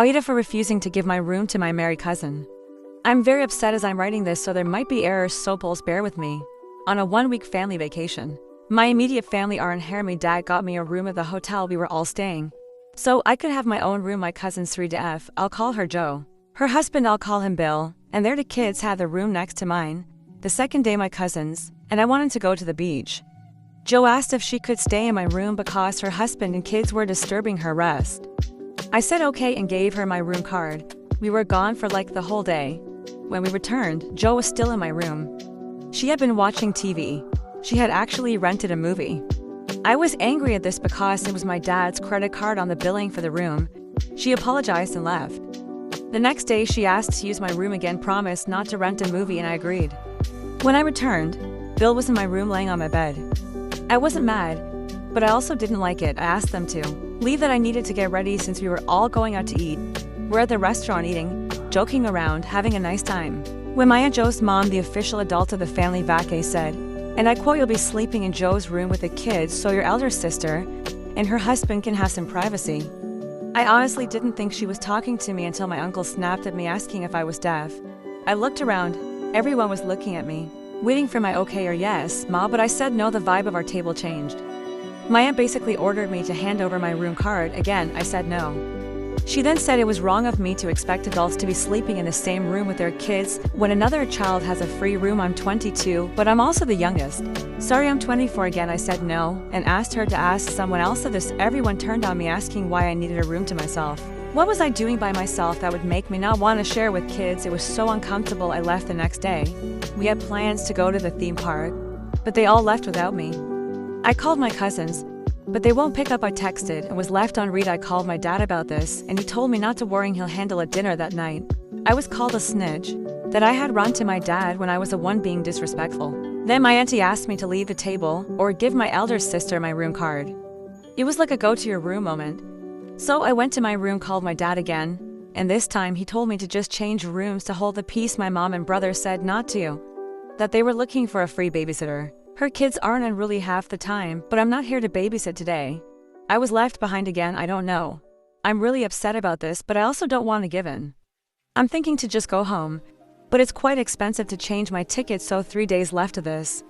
Aita for refusing to give my room to my married cousin. I'm very upset as I'm writing this, so there might be errors, so please bear with me. On a 1-week family vacation, my immediate family are in here. My dad got me a room at the hotel we were all staying, so I could have my own room. My cousin's 3 I'll call her Joe. Her husband, I'll call him Bill, and their 2 kids had the room next to mine. The second day my cousins, and I wanted to go to the beach. Joe asked if she could stay in my room because her husband and kids were disturbing her rest. I said okay and gave her my room card. We were gone for like the whole day. When we returned, Joe was still in my room. She had been watching TV. She had actually rented a movie. I was angry at this because it was my dad's credit card on the billing for the room. She apologized and left. The next day she asked to use my room again, promised not to rent a movie, and I agreed. When I returned, Bill was in my room laying on my bed. I wasn't mad, but I also didn't like it. I asked them to leave, that I needed to get ready since we were all going out to eat. We're at the restaurant eating, joking around, having a nice time. When my Aunt Joe's mom, the official adult of the family, Vake, said, and I quote, "You'll be sleeping in Joe's room with the kids so your elder sister and her husband can have some privacy." I honestly didn't think she was talking to me until my uncle snapped at me asking if I was deaf. I looked around. Everyone was looking at me, waiting for my okay or yes, ma, but I said no. The vibe of our table changed. My aunt basically ordered me to hand over my room card. Again, I said no. She then said it was wrong of me to expect adults to be sleeping in the same room with their kids when another child has a free room. I'm 22, but I'm also the youngest. Sorry, I'm 24 again. I said no and asked her to ask someone else of this. Everyone turned on me asking why I needed a room to myself. What was I doing by myself that would make me not want to share with kids? It was so uncomfortable. I left the next day. We had plans to go to the theme park, but they all left without me. I called my cousins, but they won't pick up. I texted and was left on read. I called my dad about this, and he told me not to worry, he'll handle it. Dinner that night, I was called a snitch, that I had run to my dad when I was the one being disrespectful. Then my auntie asked me to leave the table or give my elder sister my room card. It was like a go to your room moment. So I went to my room, called my dad again, and this time he told me to just change rooms to hold the peace. My mom and brother said not to, that they were looking for a free babysitter. Her kids aren't in really half the time, but I'm not here to babysit today. I was left behind again. I don't know. I'm really upset about this, but I also don't want to give in. I'm thinking to just go home, but it's quite expensive to change my ticket, so 3 days left of this.